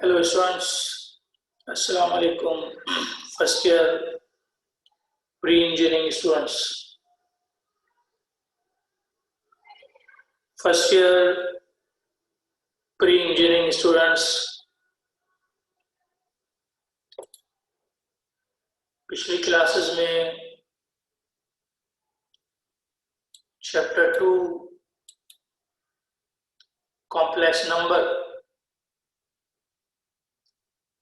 Hello students, Assalamu alaikum. First year pre-engineering students. First year pre-engineering students. पिछली classes में chapter 2 complex number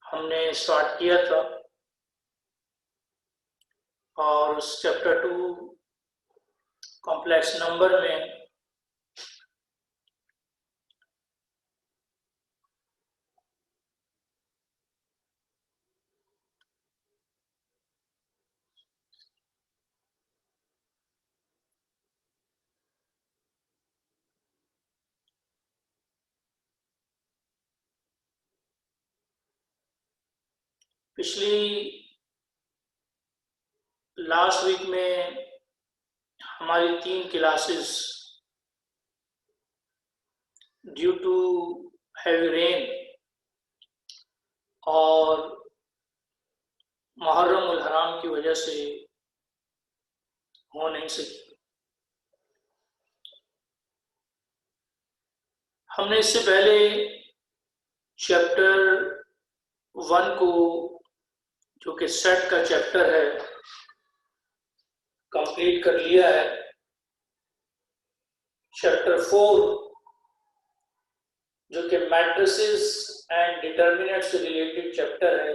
हमने start किया था और उस चैप्टर 2 कॉम्प्लेक्स नंबर में पिछली लास्ट वीक में हमारी 3 classes due to heavy rain और मुहर्रम उल हराम की वजह से हो नहीं सकी। हमने इससे पहले चैप्टर 1 को, जो कि सेट का चैप्टर है, कंप्लीट कर लिया है। चैप्टर 4 जो कि मैट्रिसेस एंड डिटर्मिनेंट्स से रिलेटेड चैप्टर है,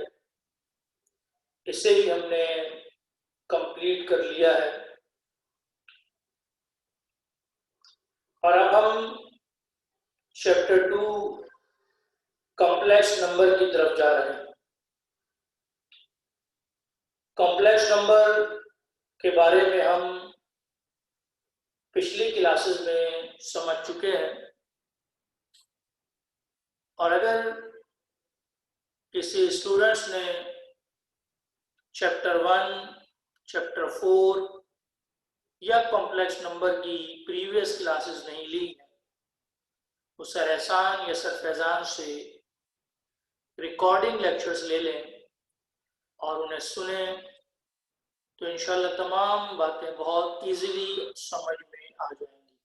इसे भी हमने कंप्लीट कर लिया है। और अब हम चैप्टर 2 कॉम्प्लेक्स नंबर की तरफ जा रहे हैं। कॉम्प्लेक्स नंबर के बारे में हम पिछली क्लासेस में समझ चुके हैं और अगर किसी स्टूडेंट्स ने चैप्टर 1, चैप्टर 4 या कॉम्प्लेक्स नंबर की प्रीवियस क्लासेस नहीं ली है, वो सर एहसान या सर फैजान से रिकॉर्डिंग लेक्चर्स ले लें और उन्हें सुने, तो इंशाल्लाह तमाम बातें बहुत इजीली समझ में आ जाएंगी।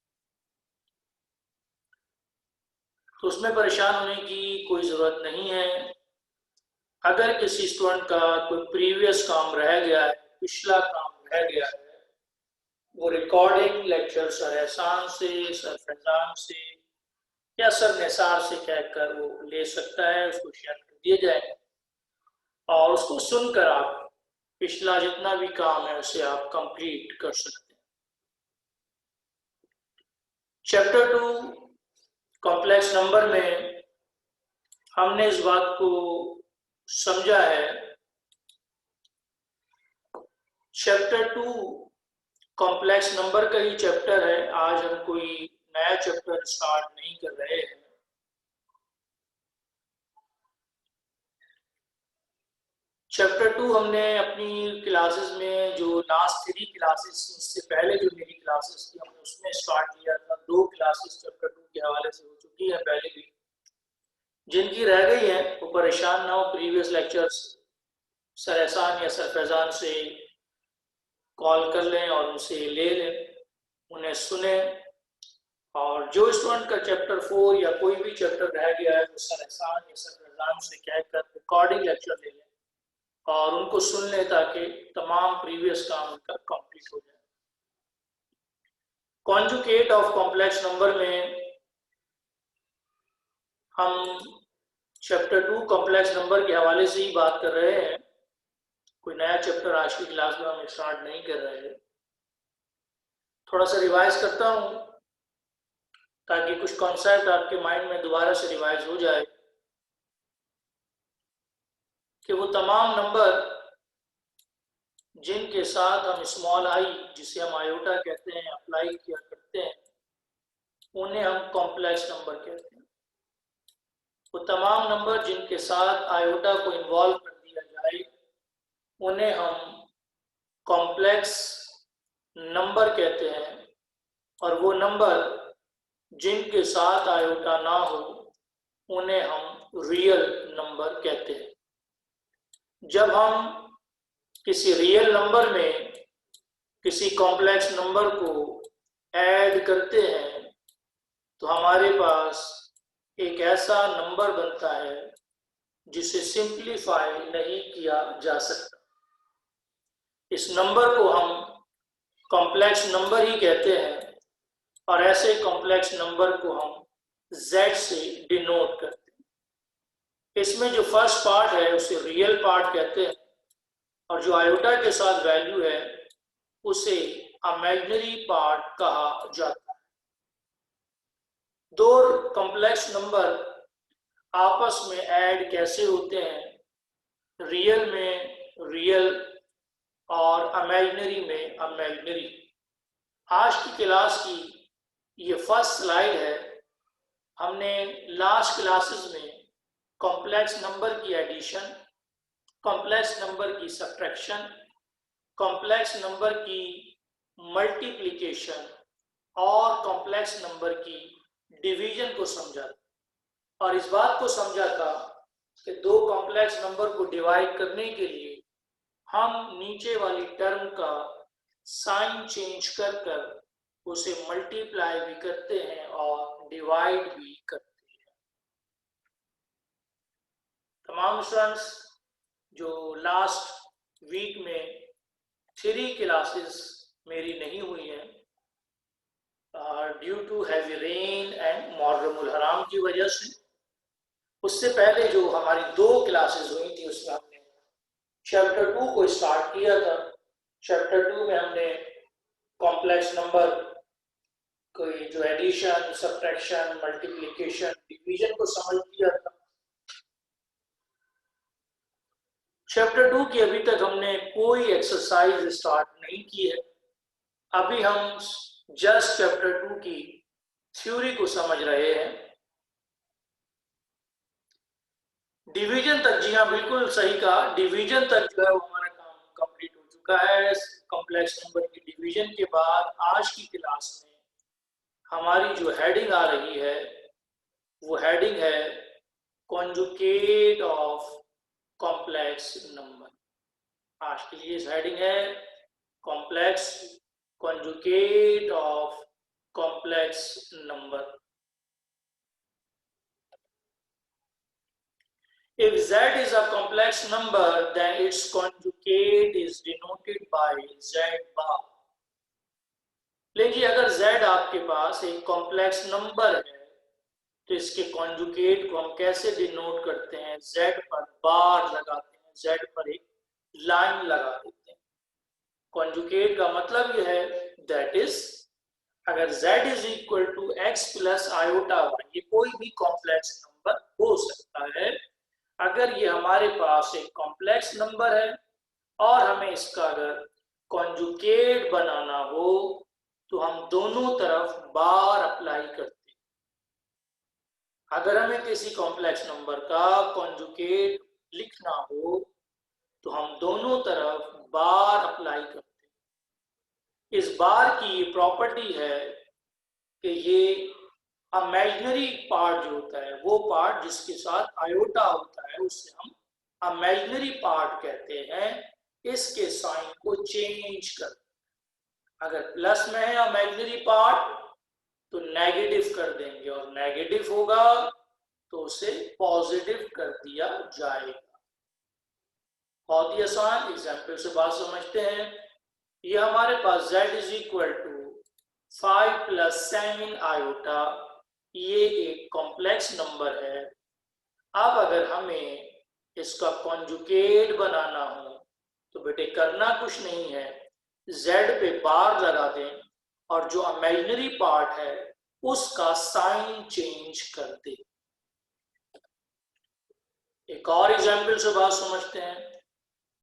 तो उसमें परेशान होने की कोई ज़रूरत नहीं है। अगर किसी स्टूडेंट का कोई प्रीवियस काम रह गया है, पिछला काम रह गया है, वो रिकॉर्डिंग लेक्चर सर एहसान से, सर फैजान से या सर निसार से कहकर वो ले सकता है, उसको शेयर कर दिए जाए और उसको सुनकर आप पिछला जितना भी काम है उसे आप कंप्लीट कर सकते हैं। चैप्टर 2 कॉम्प्लेक्स नंबर में हमने इस बात को समझा है, चैप्टर 2 कॉम्प्लेक्स नंबर का ही चैप्टर है। आज हम कोई नया चैप्टर स्टार्ट नहीं कर रहे हैं। चैप्टर 2 हमने अपनी क्लासेस में, जो लास्ट 3 क्लासेस, इससे पहले जो मेरी क्लासेस थी, हमने उसमें स्टार्ट किया था। 2 क्लासेस चैप्टर 2 के हवाले से हो चुकी है पहले भी। जिनकी रह गई है वो परेशान ना हो, प्रीवियस लेक्चर्स सर एहसान या सर फैजान से कॉल कर लें और उनसे ले लें, उन्हें सुने। और जो स्टूडेंट का चैप्टर 4 या कोई भी चैप्टर रह गया है, वो सर एहसान या सर फैजान से कहकर रिकॉर्डिंग लेक्चर ले लें और उनको सुन लें ताकि तमाम प्रीवियस काम उनका कंप्लीट हो जाए। कॉन्जुगेट ऑफ कॉम्प्लेक्स नंबर में हम चैप्टर 2 कॉम्प्लेक्स नंबर के हवाले से ही बात कर रहे हैं। कोई नया चैप्टर आज की क्लास में हम स्टार्ट नहीं कर रहे हैं। थोड़ा सा रिवाइज करता हूँ ताकि कुछ कॉन्सेप्ट आपके माइंड में दोबारा से रिवाइज हो जाए कि वो तमाम नंबर जिनके साथ हम स्मॉल आई, जिसे हम आयोटा कहते हैं, अप्लाई किया करते हैं, उन्हें हम कॉम्प्लेक्स नंबर कहते हैं। वो तमाम नंबर जिनके साथ आयोटा को इन्वॉल्व कर दिया जाए, उन्हें हम कॉम्प्लेक्स नंबर कहते हैं। और वो नंबर जिनके साथ आयोटा ना हो, उन्हें हम रियल नंबर कहते हैं। जब हम किसी रियल नंबर में किसी कॉम्प्लेक्स नंबर को ऐड करते हैं तो हमारे पास एक ऐसा नंबर बनता है जिसे सिंप्लीफाई नहीं किया जा सकता। इस नंबर को हम कॉम्प्लेक्स नंबर ही कहते हैं और ऐसे कॉम्प्लेक्स नंबर को हम z से डिनोट करते हैं। इसमें जो फर्स्ट पार्ट है उसे रियल पार्ट कहते हैं और जो आयोटा के साथ वैल्यू है उसे इमेजिनरी पार्ट कहा जाता है। दो कॉम्प्लेक्स नंबर आपस में ऐड कैसे होते हैं, रियल में रियल और इमेजिनरी में इमेजिनरी। आज की क्लास की ये फर्स्ट स्लाइड है। हमने लास्ट क्लासेस में कॉम्प्लेक्स नंबर की एडिशन, कॉम्प्लेक्स नंबर की सब्ट्रैक्शन, कॉम्प्लेक्स नंबर की मल्टीप्लिकेशन और कॉम्प्लेक्स नंबर की डिवीजन को समझा और इस बात को समझा था कि दो कॉम्प्लेक्स नंबर को डिवाइड करने के लिए हम नीचे वाली टर्म का साइन चेंज कर कर उसे मल्टीप्लाई भी करते हैं और डिवाइड भी करते हैं। तमाम स्टूडेंट्स जो लास्ट वीक में 3 क्लासेस मेरी नहीं हुई हैं due to heavy rain and मुहर्रमुल हराम की वजह से, उससे पहले जो हमारी 2 क्लासेस हुई थी उसमें हमने चैप्टर 2 को स्टार्ट किया था। चैप्टर 2 में हमने कॉम्प्लेक्स नंबर कोई जो एडिशन, सब्ट्रैक्शन, मल्टीप्लिकेशन, डिवीजन को समझ लिया था। चैप्टर 2 की अभी तक हमने कोई एक्सरसाइज स्टार्ट नहीं की है। अभी हम जस्ट चैप्टर 2 की थ्योरी को समझ रहे हैं। डिवीजन तक, जी हाँ बिल्कुल सही कहा, डिवीजन तक जो है वो हमारा काम कंप्लीट हो चुका है। कॉम्प्लेक्स नंबर की डिवीजन के बाद आज की क्लास में हमारी जो हेडिंग आ रही है वो हेडिंग है कॉन्जुगेट ऑफ कॉम्प्लेक्स नंबर। आज के लिए इस हेडिंग है complex conjugate of complex number. If z is a complex number, then its conjugate is denoted by z bar. लेकिन अगर z आपके पास एक कॉम्प्लेक्स नंबर है तो इसके कॉन्जुगेट को हम कैसे डिनोट करते हैं? z पर बार लगाते हैं, z पर एक लाइन लगा देते हैं। कॉन्जुगेट का मतलब यह है दैट इज अगर z is equal to x plus iota y, ये कोई भी कॉम्प्लेक्स नंबर हो सकता है। अगर ये हमारे पास एक कॉम्प्लेक्स नंबर है और हमें इसका अगर कॉन्जुगेट बनाना हो तो हम दोनों तरफ बार अप्लाई करते हैं। अगर हमें किसी कॉम्प्लेक्स नंबर का कॉन्जुगेट लिखना हो तो हम दोनों तरफ बार अप्लाई करते हैं। इस बार की ये प्रॉपर्टी है कि ये इमेजिनरी पार्ट जो होता है, वो पार्ट जिसके साथ आयोटा होता है उसे हम इमेजिनरी पार्ट कहते हैं। इसके साइन को चेंज कर, अगर प्लस में है इमेजिनरी पार्ट तो नेगेटिव कर देंगे और नेगेटिव होगा तो उसे पॉजिटिव कर दिया जाएगा। बहुत ही आसान एग्जाम्पल से बात समझते हैं। ये हमारे पास z is equal to 5 plus sign iota, ये एक कॉम्प्लेक्स नंबर है। अब अगर हमें इसका कॉन्जुगेट बनाना हो तो बेटे करना कुछ नहीं है, z पे बार लगा दें और जो इमेजिनरी पार्ट है उसका साइन चेंज कर दें। एक और एग्जाम्पल से बात समझते हैं।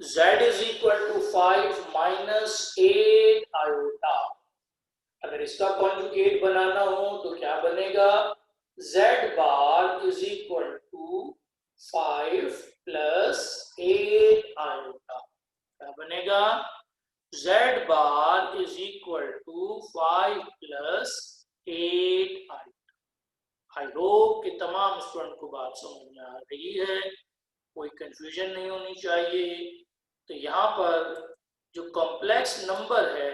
z is equal to 5 minus 8 iota, अगर इसका कॉन्जुगेट बनाना हो तो क्या बनेगा? z bar is equal to 5 plus 8 iota. क्या बनेगा? z bar is equal to 5 plus 8 iota. I hope कि तमाम स्टूडेंट को बात समझ में आ रही है, कोई कंफ्यूजन नहीं होनी चाहिए। तो यहाँ पर जो कॉम्प्लेक्स नंबर है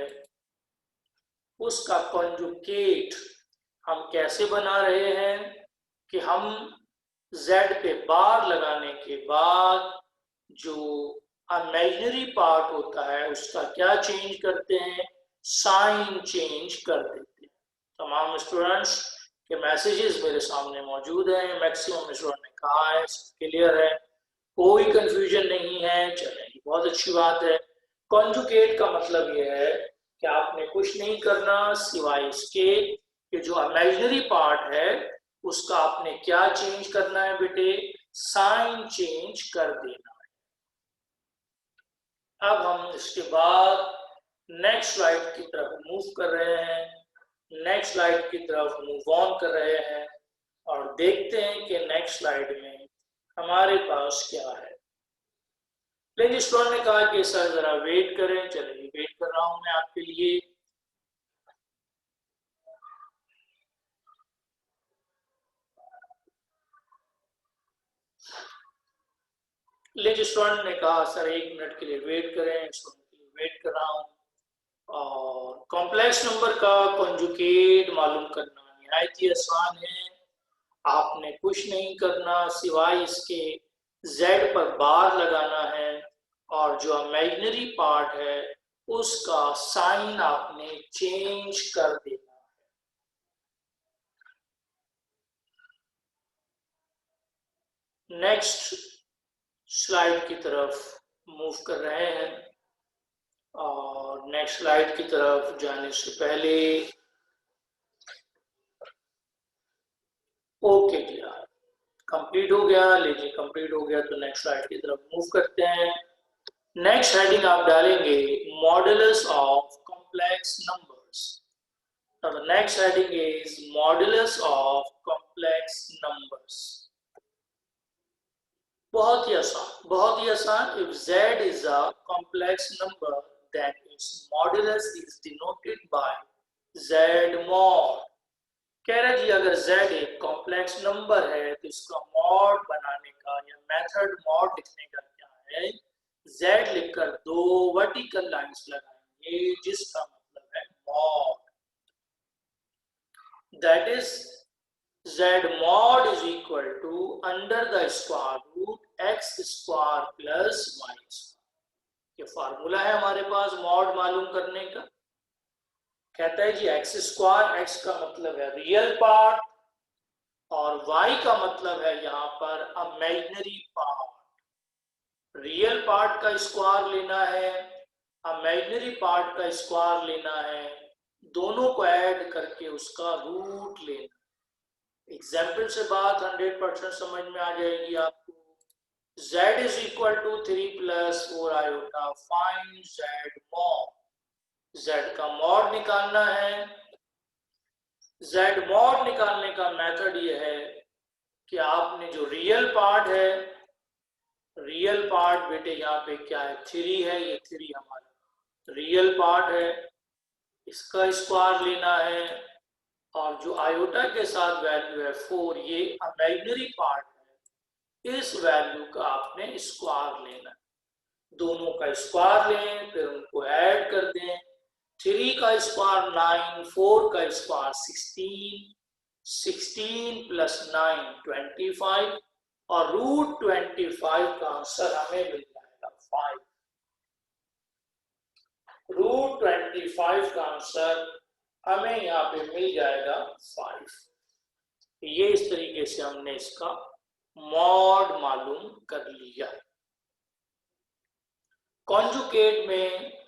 उसका कॉन्जुगेट हम कैसे बना रहे हैं कि हम z पे बार लगाने के बाद जो इमेजिनरी पार्ट होता है उसका क्या चेंज करते हैं, साइन चेंज कर देते हैं। तमाम स्टूडेंट्स के मैसेजेस मेरे सामने मौजूद हैं, मैक्सिमम स्टूडेंट ने कहा है, क्लियर है, कोई कंफ्यूजन नहीं है। चलिए बहुत अच्छी बात है। कॉन्जुगेट का मतलब यह है कि आपने कुछ नहीं करना सिवाय इसके कि जो इमेजिनरी पार्ट है उसका आपने क्या चेंज करना है बेटे, साइन चेंज कर देना है। अब हम इसके बाद नेक्स्ट स्लाइड की तरफ मूव कर रहे हैं, नेक्स्ट स्लाइड की तरफ मूव ऑन कर रहे हैं और देखते हैं कि नेक्स्ट स्लाइड में हमारे पास क्या है। लेकिन स्टूडेंट ने कहा कि सर जरा वेट करें, चलिए वेट कर रहा हूं मैं आपके लिए। लेकिन स्टूडेंट ने कहा सर 1 मिनट के लिए वेट करें, स्टूडेंट के लिए वेट कर रहा हूं। और कॉम्प्लेक्स नंबर का कॉन्जुगेट मालूम करना निहायत ही आसान है। आपने कुछ नहीं करना सिवाय इसके z पर बार लगाना है और जो इमेजिनरी पार्ट है उसका साइन आपने चेंज कर देना है। नेक्स्ट स्लाइड की तरफ मूव कर रहे हैं और नेक्स्ट स्लाइड की तरफ जाने से पहले ओके किया, कंप्लीट हो गया। लीजिए कंप्लीट हो गया तो नेक्स्ट स्लाइड की तरफ मूव करते हैं। नेक्स्ट हेडिंग आप डालेंगे modulus of complex numbers. Now the next heading is modulus of complex numbers. बहुत ही आसान, बहुत ही आसान। If z is a complex number, then its modulus is denoted by z mod. कह रहे जी अगर z एक कॉम्प्लेक्स नंबर है तो इसका मॉड बनाने का या मेथड मॉड लिखने का क्या है, z लिखकर 2 वर्टिकल लाइंस लगाएंगे जिसका मतलब है mod. That is z mod is equal to under the square root x square plus y square। ये फार्मूला है हमारे पास मॉड मालूम करने का। कहता है जी एक्स स्क्वायर, एक्स का मतलब है रियल पार्ट और y का मतलब है यहाँ पर इमेजिनरी पार्ट। रियल पार्ट का स्क्वायर लेना है, इमेजिनरी पार्ट का स्क्वायर लेना है, दोनों को ऐड करके उसका रूट लेना। एग्जाम्पल से बात 100% समझ में आ जाएगी आपको। z is equal to 3 plus 4 iota, find z mod। z का मॉड निकालना है। z मॉड निकालने का मेथड ये है कि आपने जो रियल पार्ट है, रियल पार्ट बेटे यहाँ पे क्या है 3 है, ये 3 हमारा रियल पार्ट है, इसका स्क्वायर लेना है और जो आयोटा के साथ वैल्यू है 4 ये इमेजिनरी पार्ट है, इस वैल्यू का आपने स्क्वायर लेना। दोनों का स्क्वायर लें फिर उनको ऐड कर दें। 3 का स्क्वायर 9, 4 का स्क्वायर 16, 16 प्लस 9 25 और रूट 25 का आंसर हमें मिल जाएगा 5। रूट 25 का आंसर हमें यहाँ पे मिल जाएगा 5। ये इस तरीके से हमने इसका मॉड मालूम कर लिया। कॉन्जुगेट में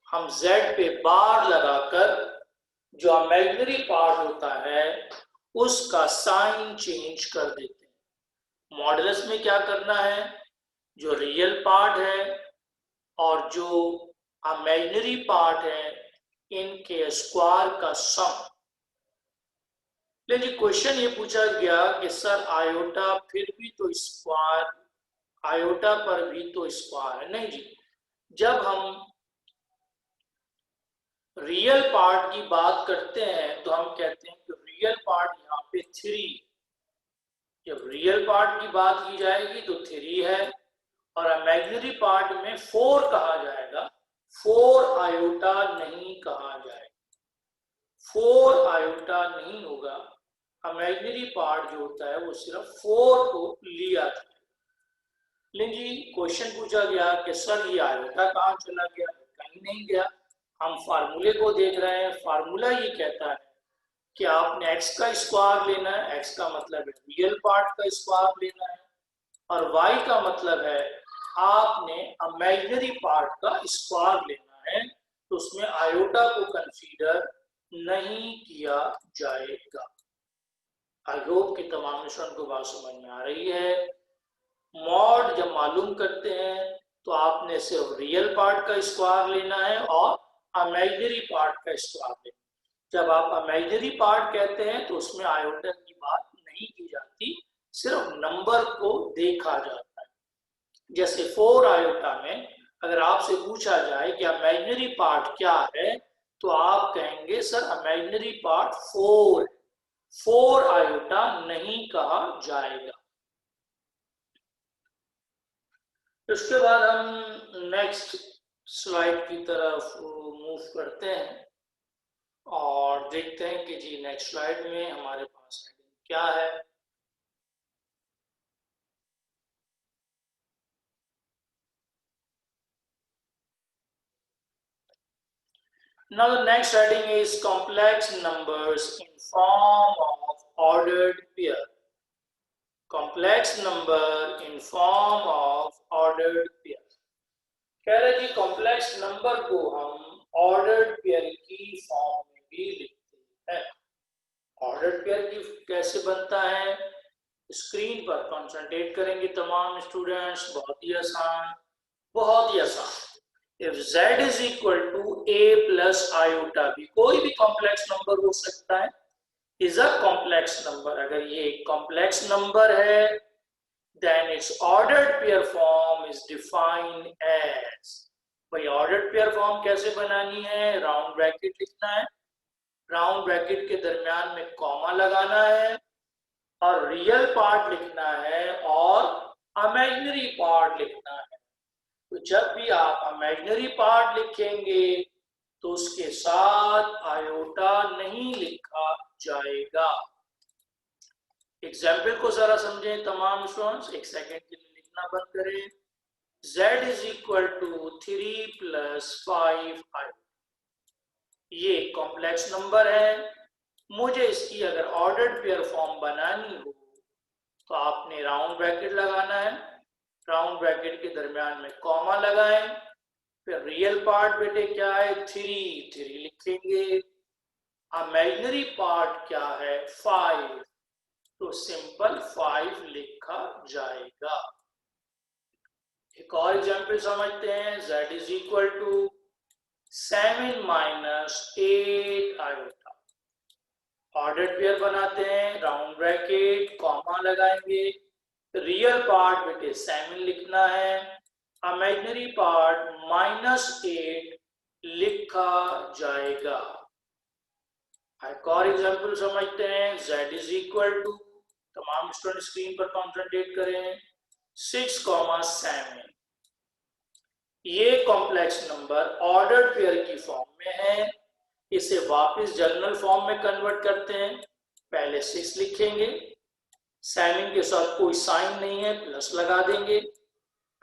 हम z पे बार लगाकर जो इमेजिनरी पार्ट होता है उसका साइन चेंज कर देते हैं। मॉडुलस में क्या करना है, जो रियल पार्ट है और जो इमेजिनरी पार्ट है इनके स्क्वायर का सम। लेकिन क्वेश्चन ये पूछा गया कि सर आयोटा फिर भी तो स्क्वायर, आयोटा पर भी तो स्क्वायर है। नहीं जी, जब हम रियल पार्ट की बात करते हैं तो हम कहते हैं कि रियल पार्ट यहाँ पे 3 जब रियल पार्ट की बात की जाएगी तो 3 है, और इमेजिनरी पार्ट में 4 कहा जाएगा, 4 आयोटा नहीं कहा जाएगा, 4 आयोटा नहीं होगा। इमेजिनरी पार्ट जो होता है वो सिर्फ 4 को लिया जाए। लेकिन जी क्वेश्चन पूछा गया कि सर ये आयोटा कहाँ चला गया? कहीं नहीं गया। हम फार्मूले को देख रहे हैं, फार्मूला ये कहता है कि आपने x का स्क्वायर लेना है, x का मतलब है रियल पार्ट का स्क्वायर लेना है, और y का मतलब है आपने इमेजिनरी पार्ट का स्क्वायर लेना है, तो उसमें आयोटा को कंसीडर नहीं किया जाएगा। आई होप कि तमाम स्टूडेंट को बात समझ में आ रही है। मॉड जब मालूम करते हैं तो आपने सिर्फ रियल पार्ट का स्क्वायर लेना है और इमेजिनरी पार्ट का स्क्वायर लेना है। जब आप इमेजिनरी पार्ट कहते हैं तो उसमें आयोटा की बात नहीं की जाती, सिर्फ नंबर को देखा जाता है। जैसे 4 आयोटा में अगर आपसे पूछा जाए कि इमेजिनरी पार्ट क्या है, तो आप कहेंगे सर इमेजिनरी पार्ट 4 है, 4 आयोटा नहीं कहा जाएगा। इसके बाद हम नेक्स्ट स्लाइड की तरफ मूव करते हैं और देखते हैं कि जी नेक्स्ट स्लाइड में हमारे पास क्या है। Now the next heading is complex numbers in form of ordered pair. Complex number in form of ordered pair. कह रहे जी कॉम्प्लेक्स नंबर को हम ऑर्डर्ड पेयर की फॉर्म में भी लिखते हैं। ऑर्डर्ड पेयर की कैसे बनता है, स्क्रीन पर कंसंट्रेट करेंगे तमाम स्टूडेंट्स। बहुत ही आसान, बहुत ही आसान। If z is equal to a plus iota, भी कोई भी कॉम्प्लेक्स नंबर हो सकता है, is a complex number। अगर ये एक कॉम्प्लेक्स नंबर है, then its ordered pair form is defined as। भाई ऑर्डर्ड पेयर फॉर्म कैसे बनानी है? राउंड ब्रैकेट लिखना है, राउंड ब्रैकेट के दरमियान में कॉमा लगाना है, और रियल पार्ट लिखना है और इमेजिनरी पार्ट लिखना है। तो जब भी आप इमेजिनरी पार्ट लिखेंगे तो उसके साथ आयोटा नहीं लिखा जाएगा। एग्जाम्पल को जरा समझें तमाम स्टूडेंट्स, एक सेकेंड के लिए लिखना बंद करें। z is equal to 3 plus 5 i। ये कॉम्प्लेक्स नंबर है, मुझे इसकी अगर ऑर्डर्ड पेयर फॉर्म बनानी हो तो आपने राउंड ब्रैकेट लगाना है, राउंड ब्रैकेट के दरमियान में कॉमा लगाएं, फिर रियल पार्ट बेटे क्या है? 3 लिखेंगे, इमेजिनरी पार्ट क्या है? 5, तो सिंपल 5 लिखा जाएगा। एक और एग्जांपल समझते हैं। z is equal to 7 minus 8 iota. Ordered pair बनाते हैं, राउंड ब्रैकेट कॉमा लगाएंगे, रियल पार्ट बेटे 7 लिखना है, इमेजिनरी पार्ट -8 लिखा जाएगा। एक और एग्जांपल समझते हैं। z is equal to, तमाम स्टूडेंट स्क्रीन पर कॉन्सेंट्रेट करें, 6,7। ये कॉम्प्लेक्स नंबर ऑर्डर्ड पेयर की फॉर्म में है, इसे वापस जनरल फॉर्म में कन्वर्ट करते हैं। पहले 6 लिखेंगे, 7 के साथ कोई साइन नहीं है, प्लस लगा देंगे,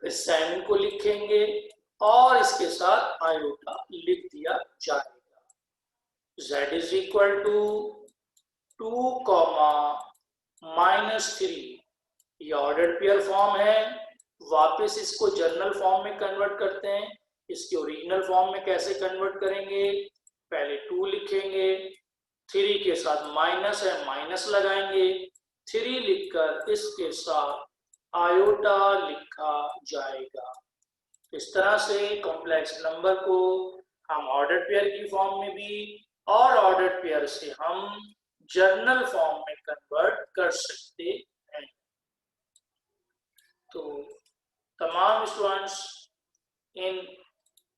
फिर 7 को लिखेंगे और इसके साथ आयोटा लिख दिया जाएगा। z is equal to 2, -3। ये ऑर्डर्ड पेयर फॉर्म है, वापस इसको जनरल फॉर्म में कन्वर्ट करते हैं। इसके ओरिजिनल फॉर्म में कैसे कन्वर्ट करेंगे? पहले 2 लिखेंगे, 3 के साथ माइनस है, माइनस लगाएंगे, 3 लिखकर इसके साथ आयोटा लिखा जाएगा। इस तरह से कॉम्प्लेक्स नंबर को हम ऑर्डर्ड पेयर की फॉर्म में भी और ऑर्डर्ड पेयर से हम जनरल फॉर्म में कन्वर्ट कर सकते हैं। तो तमाम स्टूडेंट्स इन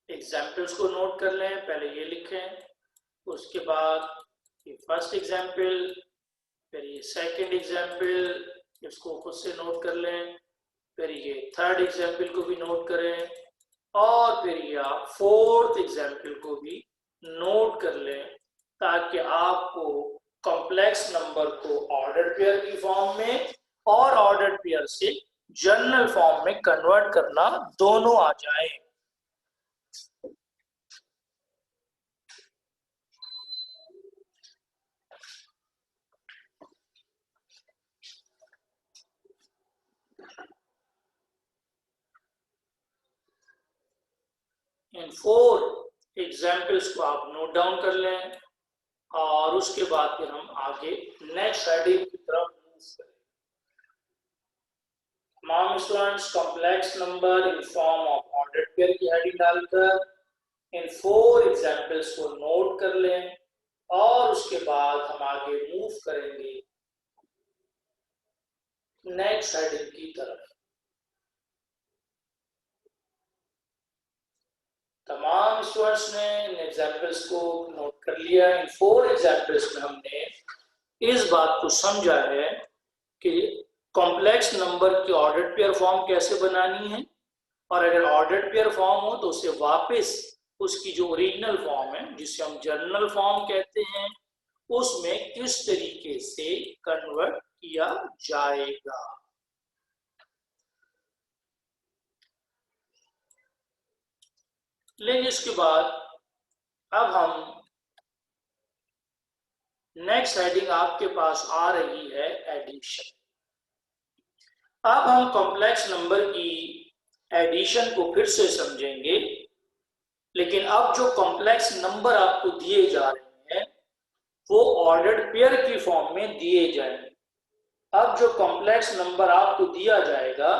एग्जाम्पल्स को नोट कर लें। पहले ये लिखें, उसके बाद ये फर्स्ट एग्जाम्पल, फिर ये सेकंड एग्जाम्पल, इसको खुद से नोट कर लें। फिर ये थर्ड एग्जाम्पल को भी नोट करें और फिर ये आप फोर्थ एग्जाम्पल को भी नोट कर लें, ताकि आपको कॉम्प्लेक्स नंबर को ऑर्डर पेयर की फॉर्म में और ऑर्डर पेयर से जनरल फॉर्म में कन्वर्ट करना दोनों आ जाए। इन फोर एग्जाम्पल्स को आप नोट डाउन कर लें और उसके बाद फिर हम आगे नेक्स्ट हेडिंग की तरफ मूव करें। तमाम students complex number in form of ordered pair की हेडिंग डालकर इन फोर एग्जाम्पल्स को नोट कर लें और उसके बाद हम आगे मूव करेंगे नेक्स्ट हेडिंग की तरफ। तमाम स्टूडेंट्स ने इन एग्जाम्पल्स को नोट कर लिया। इन फोर एग्जाम्पल्स में हमने इस बात को समझा है कि कॉम्प्लेक्स नंबर की ऑर्डर्ड पेयर फॉर्म कैसे बनानी है, और अगर ऑर्डर्ड पेयर फॉर्म हो तो उसे वापस उसकी जो ओरिजिनल फॉर्म है जिसे हम जनरल फॉर्म कहते हैं उसमें किस तरीके से कन्वर्ट किया जाएगा। लेकिन इसके बाद अब हम नेक्स्ट हेडिंग आपके पास आ रही है एडिशन। अब हम कॉम्प्लेक्स नंबर की एडिशन को फिर से समझेंगे, लेकिन अब जो कॉम्प्लेक्स नंबर आपको दिए जा रहे हैं वो ऑर्डर्ड पेयर की फॉर्म में दिए जाएंगे। अब जो कॉम्प्लेक्स नंबर आपको दिया जाएगा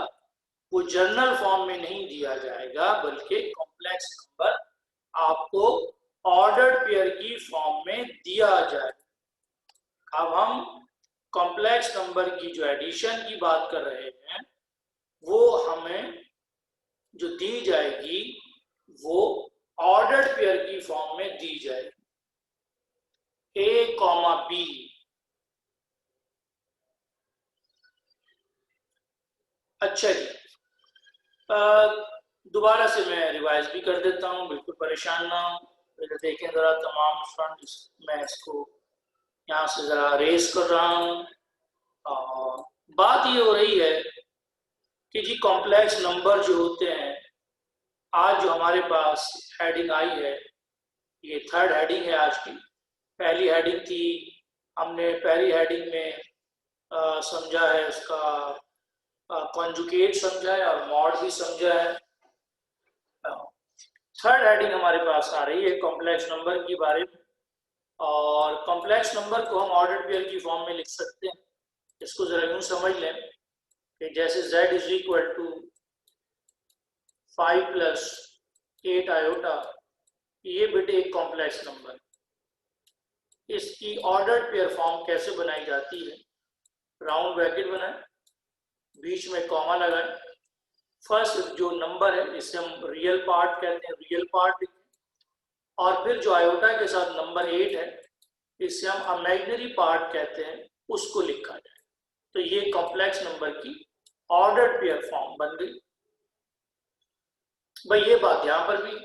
वो जनरल फॉर्म में नहीं दिया जाएगा, बल्कि कॉम्प्लेक्स नंबर आपको ऑर्डर्ड पेयर की फॉर्म में दिया जाएगा। अब हम कॉम्प्लेक्स नंबर की जो एडिशन की बात कर रहे हैं वो हमें जो दी जाएगी वो ऑर्डर्ड पेयर की फॉर्म में दी जाएगी। ए कॉमा बी, अच्छा जी, दोबारा से मैं रिवाइज भी कर देता हूँ, बिल्कुल परेशान ना हो। देखें जरा तमाम स्टूडेंट, मैं इसको यहाँ से जरा रेस कर रहा हूँ। बात ये हो रही है कि जी कॉम्प्लेक्स नंबर जो होते हैं, आज जो हमारे पास हेडिंग आई है ये थर्ड हेडिंग है आज की। पहली हेडिंग थी, हमने पहली हेडिंग में समझा है उसका कॉन्जुगेट समझा है और मॉड भी समझा है। थर्ड हेडिंग हमारे पास आ रही है कॉम्प्लेक्स नंबर के बारे में, और कॉम्प्लेक्स नंबर को हम ऑर्डर्ड पेयर की फॉर्म में लिख सकते हैं। इसको जरा यूं समझ लें कि जैसे z is equal to 5 plus 8 iota, ये बेटे एक कॉम्प्लेक्स नंबर। इसकी ऑर्डर्ड पेयर फॉर्म कैसे बनाई जाती है? राउंड ब्रैकेट बनाएं, बीच में कॉमा लगाएं, फर्स्ट जो नंबर है इसे हम रियल पार्ट कहते हैं, रियल पार्ट लिखें, और फिर जो आयोटा के साथ नंबर 8 है इसे हम इमेजिनरी पार्ट कहते हैं, उसको लिखा जाए। तो ये कॉम्प्लेक्स नंबर की ऑर्डर्ड पेयर फॉर्म बन गई। भाई ये बात यहां पर भी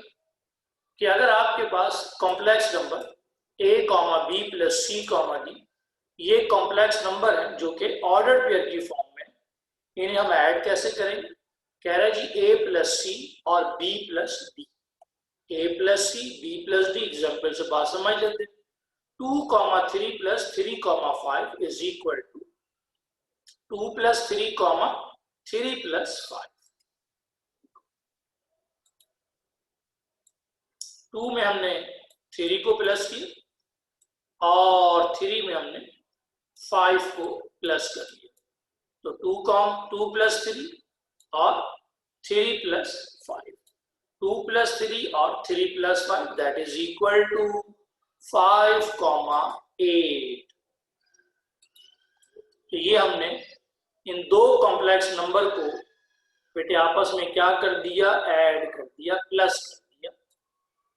कि अगर आपके पास complex number a comma B plus C comma D, ये कॉम्प्लेक्स नंबर है जो कि ऑर्डर्ड पेयर की फॉर्म में, इन्हें हम ऐड कैसे करेंगे? कह रहा है जी a प्लस सी और b plus d. a plus c b plus d, example से बात समझ लेते हैं। 2 comma 3 plus 3 comma 5 is equal to 2 plus 3 comma 3 plus 5। 2 में हमने 3 को प्लस किया और 3 में हमने 5 को प्लस कर लिया, तो 2 प्लस 3 और 3 प्लस 5, 2 प्लस 3 और 3 plus 5 that is equal to 5 comma 8। तो ये हमने इन दो कॉम्प्लेक्स नंबर को बेटे आपस में क्या कर दिया? ऐड कर दिया, प्लस कर दिया।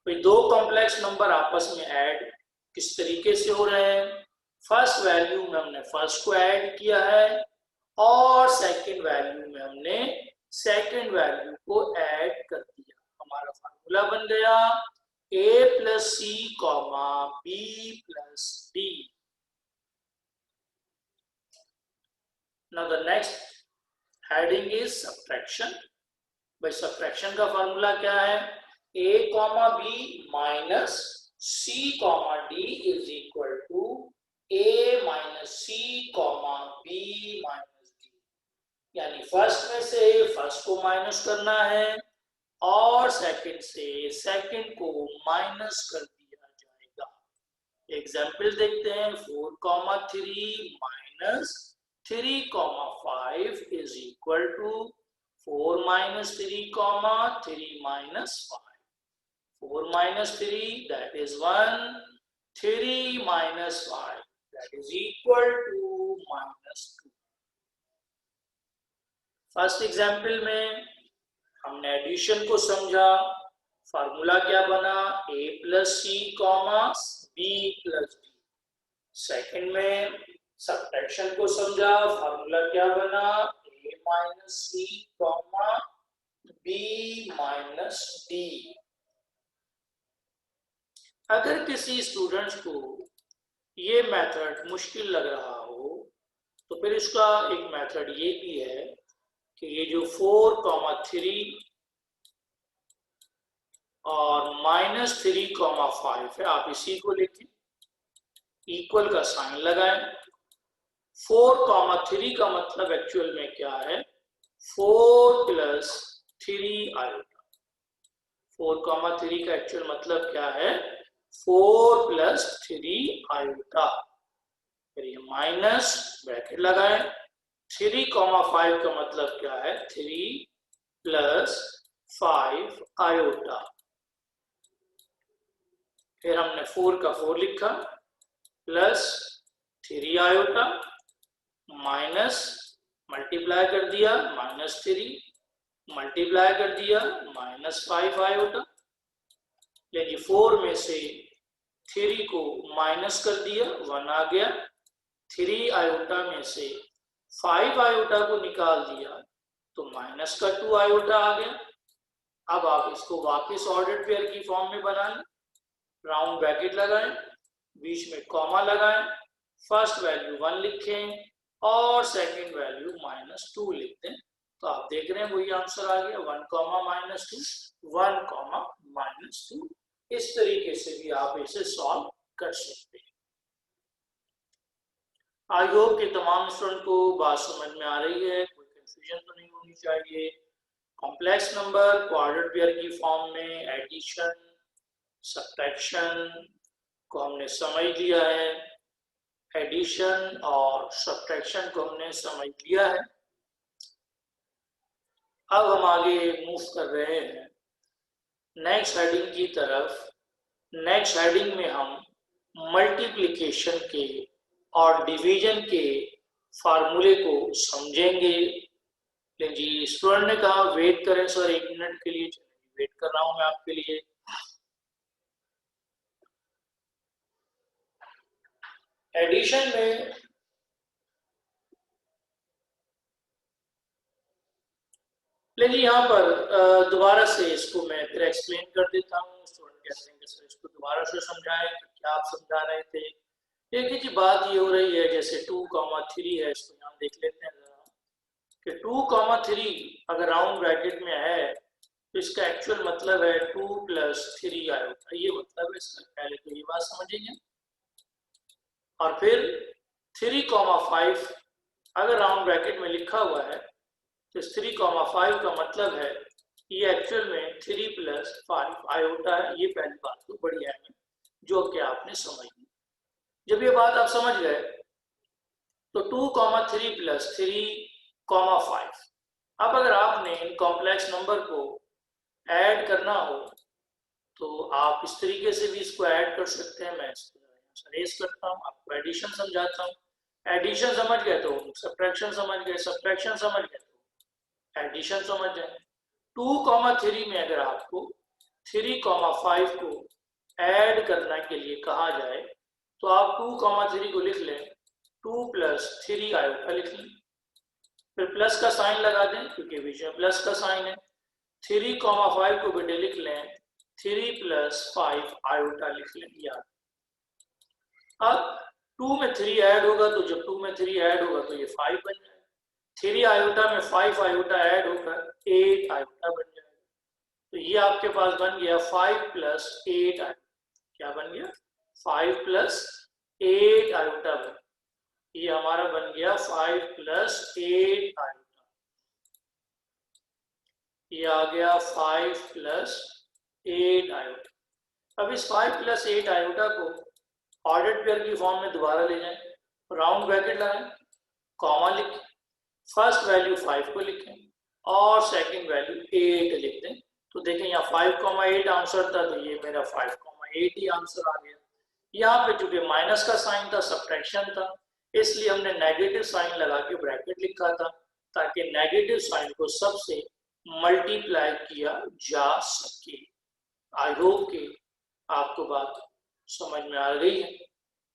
तो दो कॉम्प्लेक्स नंबर आपस में ऐड किस तरीके से हो रहे हैं? फर्स्ट वैल्यू में हमने फर्स्ट को ऐड किया है और सेकंड वैल्यू में हमने सेकंड वैल्यू को ऐड कर दिया। हमारा फार्मूला बन गया a plus C comma b plus d। Now the next heading is subtraction. भाई सब्ट्रैक्शन का फार्मूला क्या है? a comma b minus c comma d is equal to a minus c comma b minus d। यानी first में से first को minus करना है और सेकंड से सेकंड को माइनस कर दिया जाएगा। एग्जाम्पल देखते हैं। 4,3 minus 3,5 is equal to 4 minus 3, 3 minus 5। 4 minus 3 that is 1, 3 minus 5 that is equal to -2। First example में हमने एडिशन को समझा, फार्मूला क्या बना? a plus C comma b plus d। Second में सब्ट्रैक्शन को समझा, फार्मूला क्या बना? a minus c comma b minus d। अगर किसी स्टूडेंट्स को ये मेथड मुश्किल लग रहा हो तो फिर इसका एक मेथड ये भी है कि ये जो 4,3 और -3,5 है, आप इसी को लिखें, इक्वल का साइन लगाएं। 4,3 का मतलब एक्चुअल में क्या है? 4 प्लस 3 आयोटा। 4,3 का एक्चुअल मतलब क्या है? 4 प्लस 3 आयोटा। फिर ये माइनस ब्रैकेट लगाएं। 3,5 का मतलब क्या है? 3 प्लस 5 आयोटा। फिर हमने 4 का 4 लिखा प्लस 3 आयोटा माइनस मल्टीप्लाई कर दिया -3 मल्टीप्लाई कर दिया -5 आयोटा। यानी 4 में से 3 को माइनस कर दिया 1 आ गया। 3 आयोटा में से 5 आयोटा को निकाल दिया तो माइनस का 2 आयोटा आ गया। अब आप इसको वापस ऑर्डर्ड पेयर की फॉर्म में बना लें। राउंड ब्रैकेट लगाएं, बीच में कॉमा लगाएं, फर्स्ट वैल्यू 1 लिखें और सेकंड वैल्यू -2 लिख दें। तो आप देख रहे हैं वही आंसर आ गया 1, -2 1, -2। इस तरीके से भी आप इसे सॉल्व कर सकते हैं। आई होप कि तमाम स्टूडेंट को बात समझ में आ रही है, कोई कंफ्यूजन तो नहीं होनी चाहिए। कॉम्प्लेक्स नंबर क्वाड्रेंट पेयर की फॉर्म में एडिशन सब्ट्रैक्शन को हमने समझ लिया है। एडिशन और सब्ट्रैक्शन को हमने समझ लिया है। अब हम आगे मूव कर रहे हैं नेक्स्ट हेडिंग की तरफ। नेक्स्ट हेडिंग में हम मल्टीप्लिकेशन के और डिवीजन के फार्मूले को समझेंगे। जी स्टूडेंट ने कहा वेट करें सर 1 मिनट के लिए। वेट कर रहा हूं मैं आपके लिए। एडिशन में लेकिन यहाँ पर दोबारा से इसको मैं फिर एक्सप्लेन कर देता हूँ। स्टूडेंट कहते हैं कि सर इसको दोबारा से समझाएं, क्या आप समझा रहे थे। देखिए जी बात ये हो रही है जैसे 2,3 है, इसको यहाँ देख लेते हैं जरा कि 2,3 अगर राउंड ब्रैकेट में है तो इसका एक्चुअल मतलब है 2 प्लस 3 आयोटा। ये मतलब है इसका। पहले तो ये बात समझेंगे और फिर 3,5 अगर राउंड ब्रैकेट में लिखा हुआ है तो 3,5 का मतलब है ये एक्चुअल में 3 प्लस 5 आयोटा है। ये पहली बात तो बढ़िया है जो कि आपने समझ ली। जब ये बात आप समझ गए तो 2,3 प्लस 3,5। अब अगर आपने इन कॉम्प्लेक्स नंबर को ऐड करना हो तो आप इस तरीके से भी इसको ऐड कर सकते हैं। मैं इसको रेस करता हूँ, आपको एडिशन समझाता हूँ। एडिशन समझ गए तो सब्ट्रैक्शन समझ गए, सब्ट्रैक्शन समझ गए तो एडिशन समझ जाए। 2,3 में अगर आपको 3,5 को ऐड करने के लिए कहा जाए तो आप 2,3 को लिख लें 2 प्लस 3 आयोटा लिख लें। फिर प्लस का साइन लगा दें क्योंकि बीच में प्लस का साइन है। 3,5 को बेटे लिख लें 3 + 5 आयोटा लिख लें यार। अब 2 में 3 ऐड होगा तो जब 2 में 3 ऐड होगा तो ये 5 बन जाएगा। 3 आयोटा में 5 आयोटा ऐड होकर 8 आयोटा बन जाएगा। तो ये आपके पास बन गया 5 + 8 आयोटा। क्या बन गया? 5 + 8 आयोटा बन। ये हमारा बन गया 5 + 8 आयोटा। ये आ गया 5 + 8 आयोटा। अब इस 5 + 8 आयोटा को ऑर्डर्ड पेयर की फॉर्म में दोबारा ले जाएं, राउंड ब्रैकेट लगाएं, कॉमा लिखें, फर्स्ट वैल्यू 5 को लिखें और सेकंड वैल्यू 8 लिख दें। तो देखें यहाँ 5,8 आंसर था तो ये मेरा 5,8 ही आंसर आ गया। यहाँ पे चूंकि माइनस का साइन था, सब्ट्रैक्शन था, इसलिए हमने नेगेटिव साइन लगा के ब्रैकेट लिखा था ताकि नेगेटिव साइन को सबसे मल्टीप्लाई किया जा सके। आई होप कि आपको बात समझ में आ गई है।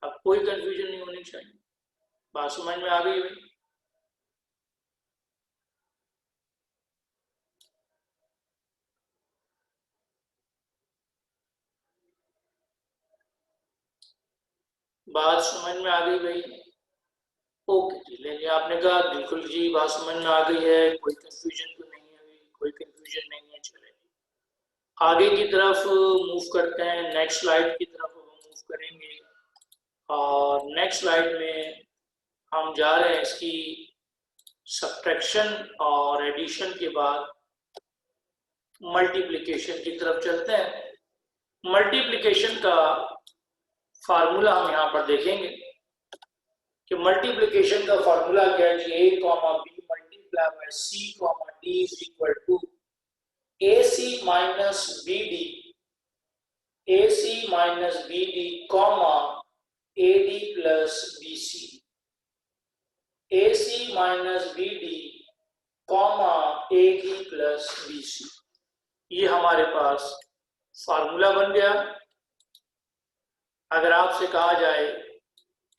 अब कोई कंफ्यूजन नहीं होनी चाहिए। बात समझ में आ गई भाई? बात समझ में आ गई भाई? ओके जी, लेकिन आपने कहा बिल्कुल जी बात समझ में आ गई है, कोई कंफ्यूजन तो नहीं है? कोई कंफ्यूजन नहीं है। चले आगे की तरफ मूव करते हैं, नेक्स्ट स्लाइड की तरफ मूव करेंगे। और नेक्स्ट स्लाइड में हम जा रहे हैं इसकी सब्ट्रैक्शन और एडिशन के बाद मल्टीप्लिकेशन की तरफ चलते हैं। मल्टीप्लिकेशन का फार्मूला हम यहाँ पर देखेंगे कि मल्टीप्लिकेशन का फार्मूला क्या है जी। a, b multiply by c, d is equal to ac minus bd, ac minus bd, ad plus bc, ac minus bd, ad plus bc। ये हमारे पास फार्मूला बन गया। अगर आपसे कहा जाए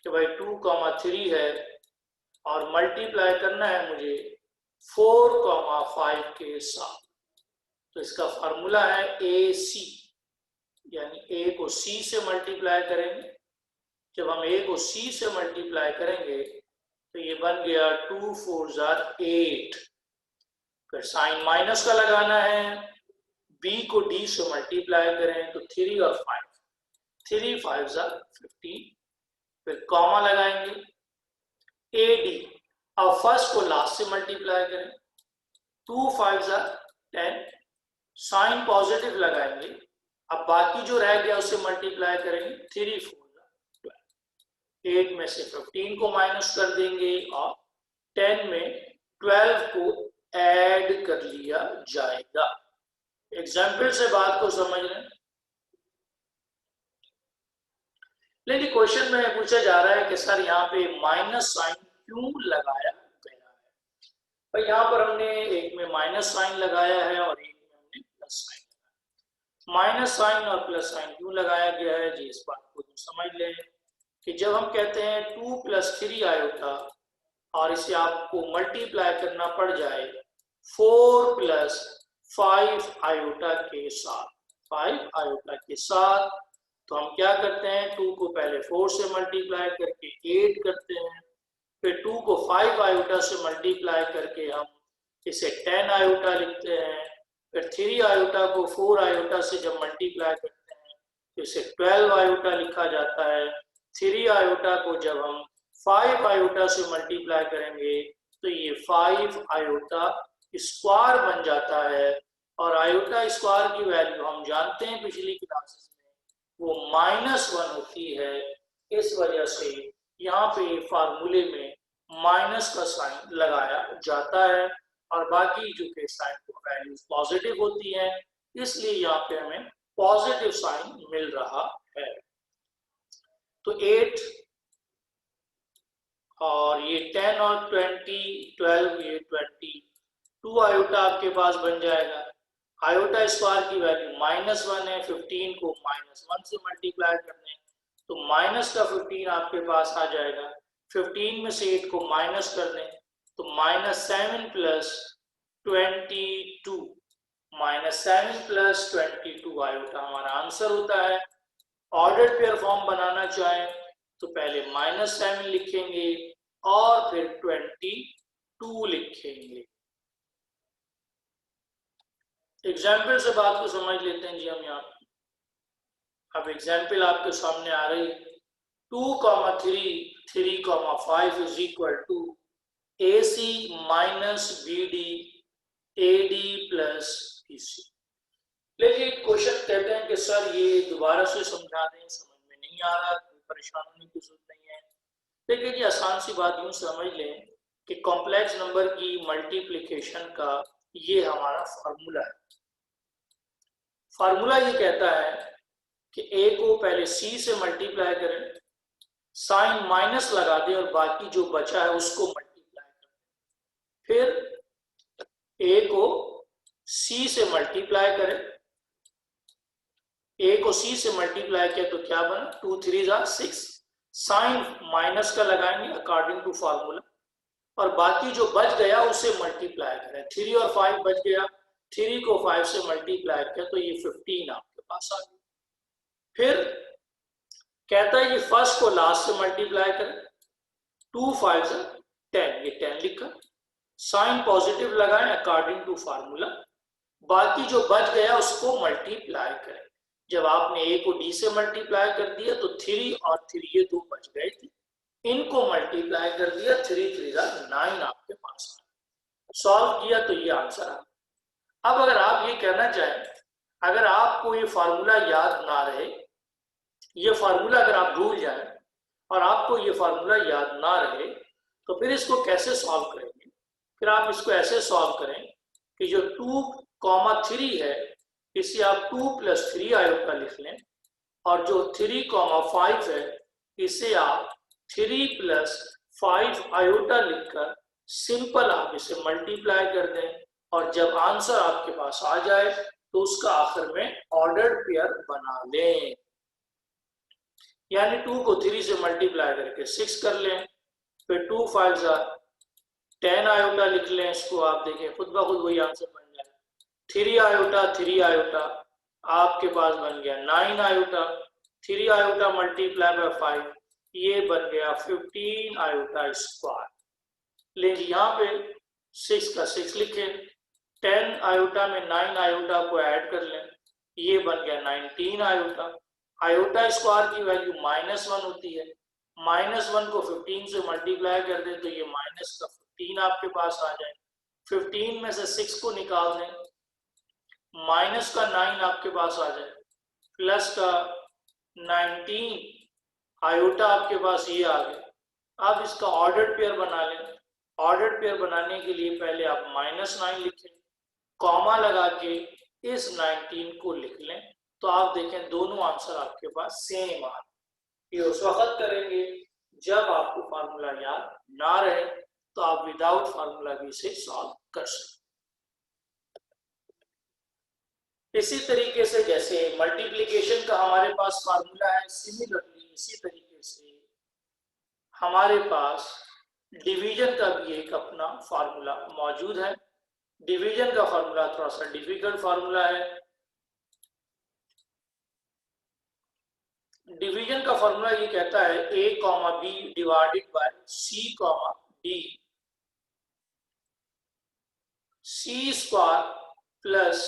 कि भाई 2,3 है और मल्टीप्लाई करना है मुझे 4,5 के साथ, तो इसका फार्मूला है AC, यानी A को C से मल्टीप्लाई करेंगे। जब हम A को C से मल्टीप्लाई करेंगे तो ये बन गया 2 4 8। फिर साइन माइनस का लगाना है, B को D से मल्टीप्लाई करें तो 3 और 5, 3 5 15। फिर कॉमा लगाएंगे, AD, अब फर्स्ट को लास्ट से मल्टीप्लाई करें, 2 5 10, साइन पॉजिटिव लगाएंगे। अब बाकी जो रह गया उसे मल्टीप्लाई करेंगे, 3 4 12, 8 में से 15 को माइनस कर देंगे और 10 में 12 को ऐड कर लिया जाएगा। एग्जाम्पल से बात को समझ लें। लेकिन क्वेश्चन में पूछा जा रहा है कि सर यहाँ पे माइनस साइन क्यों लगाया गया है? भाई यहाँ पर हमने एक में माइनस साइन लगाया है और एक में हमने प्लस साइन लगाया। माइनस साइन और प्लस साइन क्यों लगाया गया है जी, इस बात को समझ लें कि जब हम कहते हैं 2 + 3 आयोटा और इसे आपको मल्टीप्लाई करना पड़ जाए 4 + 5 आयोटा के साथ, 5 आयोटा के साथ, तो हम क्या करते हैं 2 को पहले 4 से मल्टीप्लाई करके 8 करते हैं, फिर 2 को 5 आयोटा से मल्टीप्लाई करके हम इसे 10 आयोटा लिखते हैं, फिर 3 आयोटा को 4 आयोटा से जब मल्टीप्लाई करते हैं तो इसे 12 आयोटा लिखा जाता है। 3 आयोटा को जब हम 5 आयोटा से मल्टीप्लाई करेंगे तो ये 5 आयोटा स्क्वायर बन जाता है। और आयोटा स्क्वायर की वैल्यू हम जानते हैं पिछली क्लासेस में वो -1 होती है। इस वजह से यहाँ पे फार्मूले में माइनस का साइन लगाया जाता है और बाकी जो के साइन को वैल्यूज पॉजिटिव होती हैं, इसलिए यहाँ पे हमें पॉजिटिव साइन मिल रहा है। तो 8 और ये 10 और 20 12, ये 20, 2 आयोटा आपके पास बन जाएगा। आयोटा स्क्वायर की वैल्यू -1 है, 15 को -1 से मल्टीप्लाई करने तो माइनस का 15 आपके पास आ जाएगा। 15 में से 8 को माइनस कर दें तो -7 प्लस 22, -7 प्लस 22 आयोटा हमारा आंसर होता है। ऑर्डर्ड पेयर फॉर्म बनाना चाहें तो पहले -7 लिखेंगे और फिर 22 लिखेंगे। एग्जाम्पल से बात को समझ लेते हैं जी हम यहाँ। अब एग्जाम्पल आपके सामने आ रही है, 2,3, 3,5 is equal to AC minus BD AD plus BC। लेकिन क्वेश्चन कहते हैं कि सर ये दोबारा से समझा दें, समझ में नहीं आ रहा, कोई परेशान होने की जरूरत नहीं है। देखिए जी, आसान सी बात यूं समझ लें कि कॉम्प्लेक्स नंबर की मल्टीप्लिकेशन का ये हमारा फार्मूला है। फार्मूला ये कहता है कि A को पहले C से मल्टीप्लाई करें, साइन माइनस लगा दें और बाकी जो बचा है उसको मल्टीप्लाई करें। फिर A को C से मल्टीप्लाई करें, A को C से मल्टीप्लाई किया तो क्या बना, 2 3 6, साइन माइनस का लगाएंगे अकॉर्डिंग टू फार्मूला और बाकी जो बच गया उसे मल्टीप्लाई करें। 3 और 5 बच गया, 3 को 5 से मल्टीप्लाई किया तो ये 15 आपके पास आ गया। फिर कहता है ये फर्स्ट को लास्ट से मल्टीप्लाई करें, 2 5 10, ये 10 लिखा, साइन पॉजिटिव लगाएं अकॉर्डिंग टू फार्मूला, बाकी जो बच गया उसको मल्टीप्लाई करें। जब आपने A को D से मल्टीप्लाई कर दिया तो 3 और 3 ये दो बच गए थे, इनको मल्टीप्लाई कर दिया, 3 3 9 आपके पास। सॉल्व किया तो ये आंसर आ। अब अगर आप ये कहना चाहें, अगर आपको ये फार्मूला याद ना रहे, ये फार्मूला अगर आप भूल जाएं और आपको ये फार्मूला याद ना रहे तो फिर इसको कैसे सॉल्व करेंगे? फिर आप इसको ऐसे सॉल्व करें कि जो 2,3 है इसे आप 2 + 3 आयोटा लिख लें और जो 3,5 है इसे आप 3 + 5 आयोटा लिखकर सिंपल आप इसे मल्टीप्लाई कर दें और जब आंसर आपके पास आ जाए तो उसका आखिर में ऑर्डर्ड पेयर बना लें। यानी 2 को 3 से मल्टीप्लाई करके 6 कर लें, फिर 2 5 10 आयोटा लिख लें, इसको आप देखें खुद ब खुद वही आंसर बन जाए। 3 आयोटा 3 आयोटा आपके पास बन गया 9 आयोटा, 3 आयोटा मल्टीप्लाई बाय 5 ये बन गया 15 आयोटा स्क्वायर। लेकिन यहाँ पे 6 का 6 लिखें, 10 आयोटा में 9 आयोटा को ऐड कर लें, ये बन गया 19 आयोटा। आयोटा स्क्वायर की वैल्यू -1 होती है, -1 को 15 से मल्टीप्लाई कर दें तो ये माइनस का 15 आपके पास आ जाए। 15 में से 6 को निकाल दें, माइनस का 9 आपके पास आ जाए, प्लस का 19 आयोटा आपके पास ये आ गया। अब इसका ऑर्डर्ड पेयर बना लें। ऑर्डर्ड पेयर बनाने के लिए पहले आप -9 लिखें, कॉमा लगा के इस 19 को लिख लें तो आप देखें दोनों आंसर आपके पास सेम आ। ये उस वक्त करेंगे जब आपको फार्मूला याद ना रहे, तो आप विदाउट फार्मूला भी इसे सॉल्व कर सकते। इसी तरीके से जैसे मल्टीप्लिकेशन का हमारे पास फार्मूला है, सिमिलरली इसी तरीके से हमारे पास डिवीजन का भी एक अपना फार्मूला मौजूद है। डिवीजन का फार्मूला थोड़ा सा डिफिकल्ट फार्मूला है। डिवीजन का फार्मूला ये कहता है A, B divided by C, D, C square plus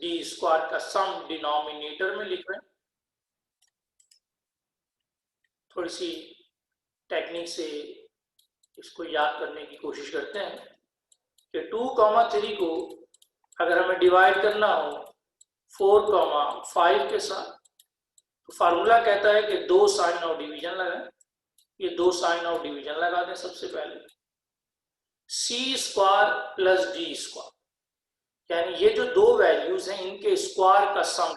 D square का सम डिनोमिनेटर में लिख रहे हैं। थोड़ी सी टेक्निक से इसको याद करने की कोशिश करते हैं कि 2, 3 को अगर हमें डिवाइड करना हो 4, 5 के साथ तो फार्मूला कहता है कि 2 साइन ऑफ डिवीजन लगाएं। ये 2 साइन ऑफ डिवीजन लगा दें सबसे पहले, C square plus D square, यानी ये जो दो वैल्यूज हैं इनके स्क्वायर का सम,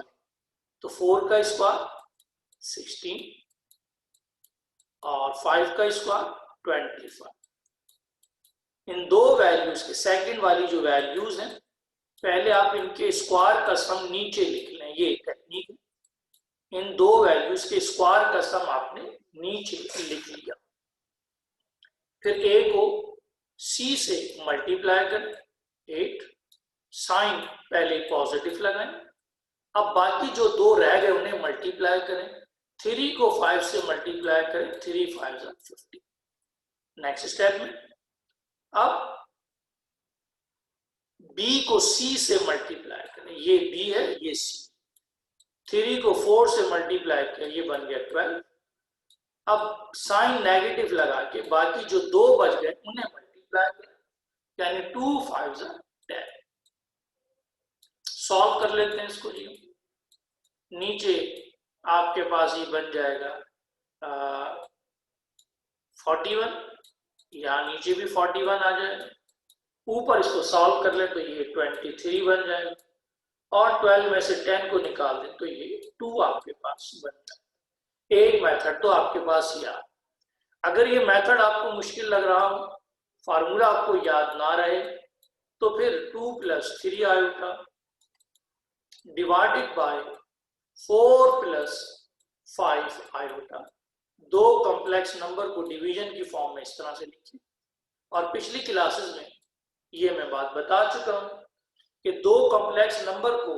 तो 4 का स्क्वायर 16 और 5 का स्क्वायर 25। इन दो वैल्यूज के सेकंड वाली जो वैल्यूज हैं पहले आप इनके स्क्वायर का सम नीचे लिख लें, ये टेक्निक है। इन दो वैल्यूज के स्क्वायर का सम आपने नीचे लिख लिया। फिर A को सी से मल्टीप्लाई करें 8, साइन पहले पॉजिटिव लगाएं, अब बाकी जो दो रह गए उन्हें मल्टीप्लाई करें, 3 को 5 से मल्टीप्लाई करें, 3 5 50। नेक्स्ट स्टेप में अब b को c से मल्टीप्लाई करें, ये b है ये c, 3 को 4 से मल्टीप्लाई करें, ये बन गया 12। अब साइन नेगेटिव लगा के बाकी जो दो बच गए उन्हें मल्टीप्लाई करें, यानी 2 5 10। सॉल्व कर लेते हैं इसको जी। नीचे आपके पास ये बन जाएगा 41, यहाँ नीचे भी 41 आ जाएगा, ऊपर इसको सॉल्व कर ले तो ये 23 बन जाएगा, और 12 में से 10 को निकाल दें तो ये 2 आपके पास बन जाएगा। एक मेथड तो आपके पास याद। अगर ये मेथड आपको मुश्किल लग रहा हो, फार्मूला आपको याद ना रहे, तो फिर 2 + 3 आयोटा डिवाइडेड बाय 4 + 5 आयोटा, दो कॉम्प्लेक्स नंबर को डिवीजन की फॉर्म में इस तरह से लिखिए। और पिछली क्लासेस में ये मैं बात बता चुका हूं कि दो कॉम्प्लेक्स नंबर को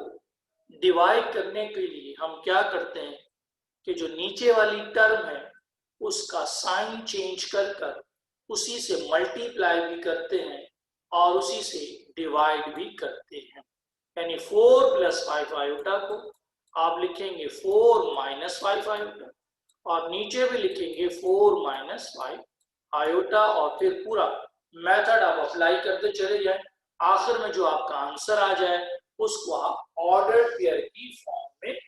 डिवाइड करने के लिए हम क्या करते हैं कि जो नीचे वाली टर्म है उसका साइन चेंज कर उसी से मल्टीप्लाई भी करते हैं और उसी से डिवाइड भी करते हैं। यानी 4 + 5 आयोटा को आप लिखेंगे 4 - 5 आयोटा, और नीचे भी लिखेंगे 4 - 5 आयोटा, और फिर पूरा मेथड आप अप्लाई करते चले जाएं। आखिर में जो आपका आंसर आ जाए उसको आप ऑर्डर पेयर की फॉर्म में लें।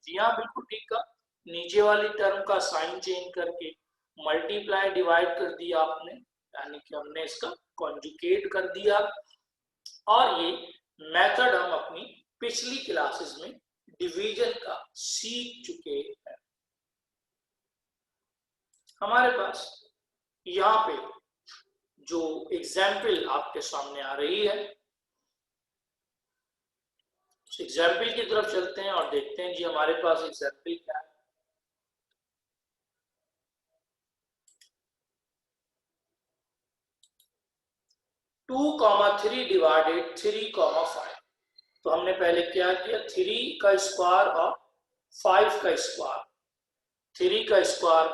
जी हाँ, बिल्कुल ठीक है। नीचे वाली टर्म का साइन चेंज करके मल्टीप्लाई डिवाइड कर दिया आपने, यानी कि हमने इसका कॉन्जुगेट कर दिया। और ये मेथड हम अपनी पिछली क्लासेस में डिवीजन का सीख चुके हैं। हमारे पास यहाँ पे जो एग्जाम्पल आपके सामने आ रही है, उस एग्जाम्पल की तरफ चलते हैं और देखते हैं जी हमारे पास एग्जाम्पल क्या है। 2, 3 डिवाइडेड 3, 5। तो हमने पहले क्या किया, 3 का स्क्वायर और 5 का स्क्वायर, 3 का स्क्वायर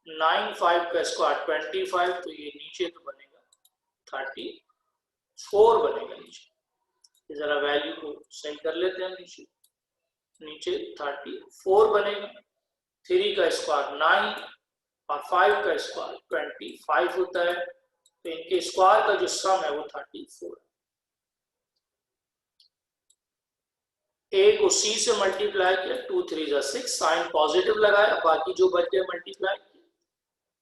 9, 5 का स्क्वायर 25, तो ये नीचे तो बनेगा 34 बनेगा नीचे। जरा वैल्यू को सही कर लेते हैं, नीचे 34 बनेगा। 3 का स्क्वायर 9 और 5 का स्क्वायर 25 होता है, तो इनके स्क्वायर का जो सम है वो 34 है। ए को सी से मल्टीप्लाई किया, 2 3 6, साइन पॉजिटिव लगाया, बाकी जो बच गए मल्टीप्लाई किया।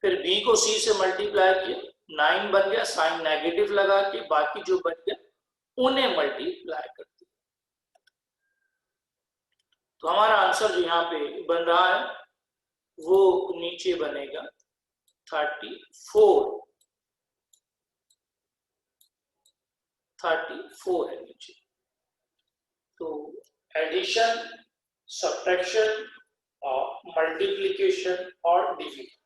फिर बी को सी से मल्टीप्लाई किया, 9 बन गया, साइन नेगेटिव लगा के बाकी जो बच गया उन्हें मल्टीप्लाई कर दिया। तो हमारा आंसर जो यहाँ पे बन रहा है वो नीचे बनेगा 34 है नीचे। तो एडिशन, सब्ट्रैक्शन और मल्टीप्लिकेशन और division,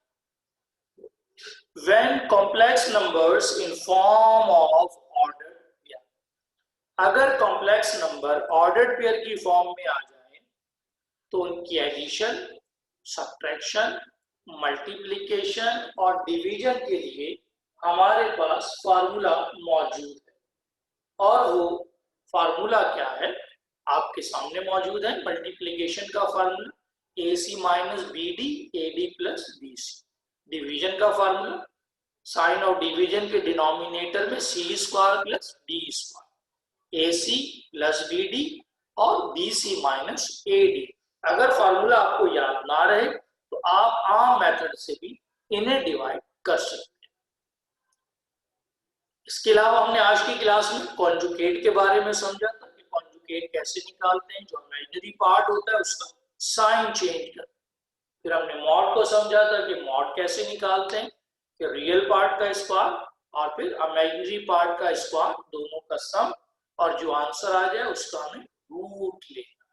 when complex numbers in form of ordered pair, अगर कॉम्प्लेक्स नंबर ऑर्डर्ड पेयर की फॉर्म में आ जाए तो उनकी एडिशन, सब्ट्रैक्शन, मल्टीप्लिकेशन और डिवीजन के लिए हमारे पास फार्मूला मौजूद है। और वो फार्मूला क्या है आपके सामने मौजूद है। मल्टीप्लिकेशन का formula AC - BD AD + BC। Division का फार्मूला साइन ऑफ डिवीजन के डिनोमिनेटर में C² + D², AC + BD और BC - AD। अगर फार्मूला आपको याद ना रहे तो आप आम मेथड से भी इन्हें डिवाइड कर सकते हैं। इसके अलावा हमने आज की क्लास में कॉन्जुगेट के बारे में समझा था कि कॉन्जुगेट कैसे निकालते हैं, जो इमेजिनरी पार्ट होता है उसका साइन चेंज कर। फिर हमने मॉड को समझा था कि मॉड कैसे निकालते हैं, कि रियल पार्ट का स्क्वायर और फिर इमेजिनरी पार्ट का स्क्वायर, दोनों का सम, और जो आंसर आ जाए उसका हमें रूट लेना।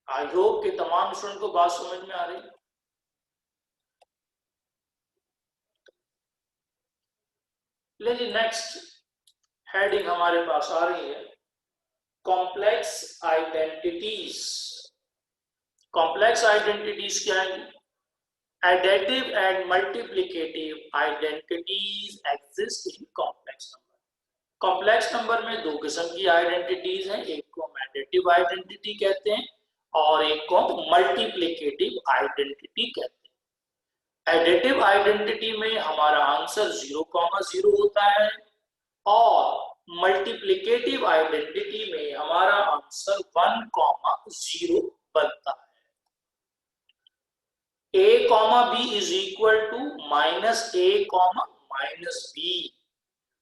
आई होप कि तमाम स्टूडेंट को बात समझ में आ रही है। लेकिन नेक्स्ट हेडिंग हमारे पास आ रही है कॉम्प्लेक्स आइडेंटिटीज। कॉम्प्लेक्स आइडेंटिटीज क्या है? Additive and multiplicative identities exist in complex number. Complex number में दो किस्म की आइडेंटिटीज हैं, एक को हम एडिटिव आइडेंटिटी कहते हैं और एक को मल्टीप्लिकेटिव आइडेंटिटी कहते हैं। एडिटिव आइडेंटिटी में हमारा आंसर 0,0 होता है और मल्टीप्लिकेटिव आइडेंटिटी में हमारा आंसर 1,0 बनता है। a comma b is equal to -a comma -b।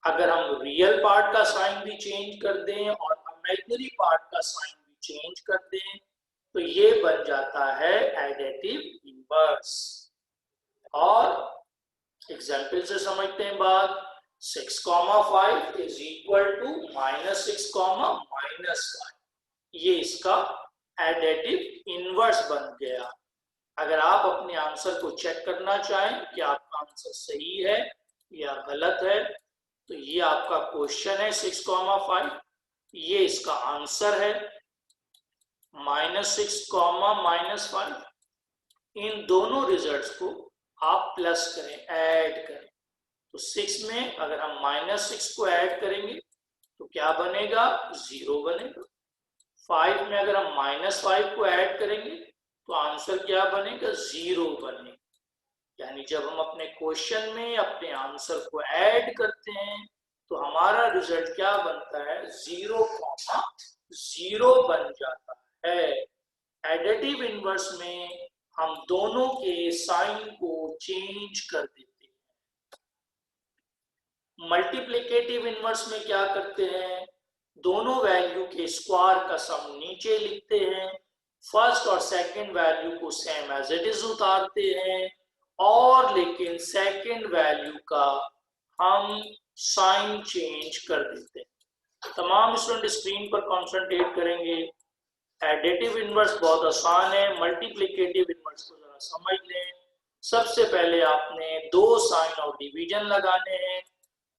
अगर हम रियल पार्ट का साइन भी चेंज कर दें और इमेजिनरी पार्ट का साइन भी चेंज कर दें तो ये बन जाता है एडिटिव इनवर्स। और एग्जाम्पल से समझते हैं बात। 6,5 इज इक्वल टू -6, -5, ये इसका एडिटिव इनवर्स बन गया। अगर आप अपने आंसर को चेक करना चाहें कि आपका आंसर सही है या गलत है तो ये आपका क्वेश्चन है 6,5, ये इसका आंसर है -6, -5। इन दोनों रिजल्ट्स को आप प्लस करें, ऐड करें। तो 6 में अगर हम -6 को ऐड करेंगे तो क्या बनेगा? 0 बनेगा। 5 में अगर हम -5 को ऐड करेंगे तो आंसर क्या बनेगा? 0 बनेगा। यानी जब हम अपने क्वेश्चन में अपने आंसर को ऐड करते हैं तो हमारा रिजल्ट क्या बनता है? 0,0 बन जाता है। एडिटिव इनवर्स में हम दोनों के साइन को चेंज कर देते हैं। मल्टीप्लिकेटिव इनवर्स में क्या करते हैं? दोनों वैल्यू के स्क्वायर का सम नीचे लिखते हैं, फर्स्ट और सेकंड वैल्यू को सेम एज इट इज उतारते हैं और लेकिन सेकंड वैल्यू का हम साइन चेंज कर देते हैं। तमाम स्टूडेंट स्क्रीन पर कंसंट्रेट करेंगे। एडिटिव इनवर्स बहुत आसान है, मल्टीप्लिकेटिव इनवर्स को जरा समझ लें। सबसे पहले आपने दो साइन ऑफ डिवीजन लगाने हैं।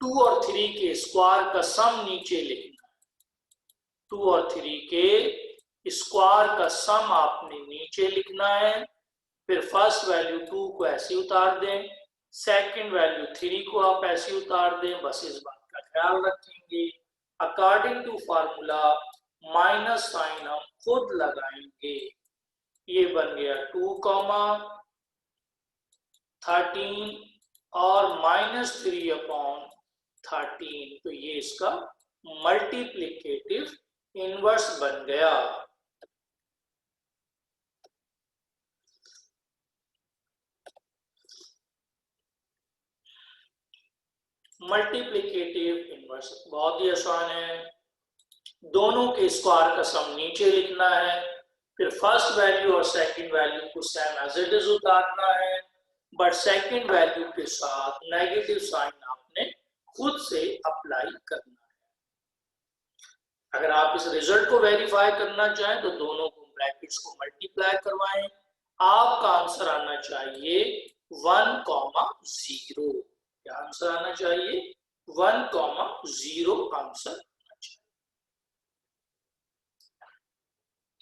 2 और 3 के स्क्वायर का सम नीचे लिखना है। 2 और 3 के स्क्वायर का सम आपने नीचे लिखना है। फिर फर्स्ट वैल्यू 2 को ऐसे उतार दें, सेकंड वैल्यू 3 को आप ऐसे उतार दें। बस इस बात का ख्याल रखेंगे। According to formula minus sign हम खुद लगाएंगे। ये बन गया 2,13 और -3/13, तो ये इसका मल्टीप्लिकेटिव इनवर्स बन गया। मल्टीप्लिकेटिव इनवर्स बहुत ही आसान है। दोनों के स्क्वायर का सम नीचे लिखना है, फिर फर्स्ट वैल्यू और सेकंड वैल्यू को सेम एज इट इज उतारना है, बट सेकंड वैल्यू के साथ नेगेटिव साइन आपने खुद से अप्लाई करना है। अगर आप इस रिजल्ट को वेरीफाई करना चाहें तो दोनों को ब्रैकेट्स को मल्टीप्लाई करवाएं। आपका आंसर आना चाहिए 1,0। क्या आंसर आना चाहिए? 1,0 आंसर।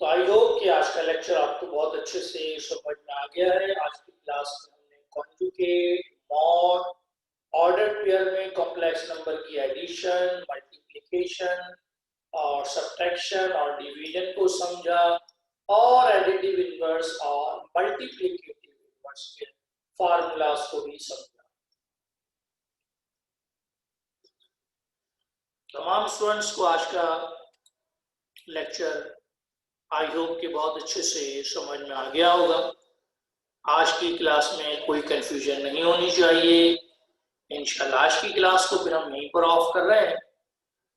तो आई होप कि आज का लेक्चर आपको बहुत अच्छे से समझ में आ गया है। आज की क्लास में हमने कॉन्जुगेट, मॉड, ऑर्डर पेयर में कॉम्प्लेक्स नंबर की एडिशन, मल्टीप्लिकेशन और सब्ट्रैक्शन और डिवीजन को समझा और एडिटिव इनवर्स और मल्टीप्लिकेटिव इनवर्स के फार्मूलास को भी समझा। तमाम स्टूडेंट्स को आज का लेक्चर आई होप कि बहुत अच्छे से समझ में आ गया होगा। आज की क्लास में कोई कंफ्यूजन नहीं होनी चाहिए। इंशाल्लाह आज की क्लास को फिर हम यहीं पर ऑफ कर रहे हैं।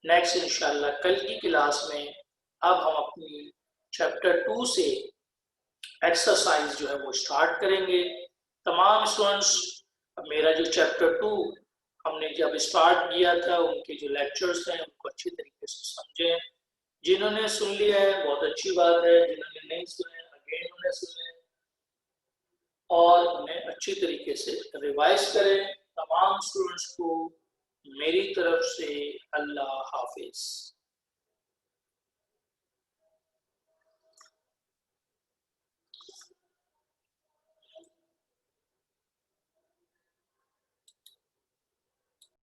नेक्स्ट इंशाल्लाह कल की क्लास में अब हम अपनी चैप्टर 2 से एक्सरसाइज जो है वो स्टार्ट करेंगे। तमाम स्टूडेंट्स मेरा जो चैप्टर 2 हमने जब स्टार्ट किया था उनके जो लेक्चर्स हैं उनको अच्छी तरीके से समझें। जिन्होंने सुन लिया है बहुत अच्छी बात है, जिन्होंने नहीं सुने अगेन उन्हें सुने और उन्हें अच्छी तरीके से रिवाइज करें। तमाम स्टूडेंट्स को मेरी तरफ से अल्लाह हाफिज।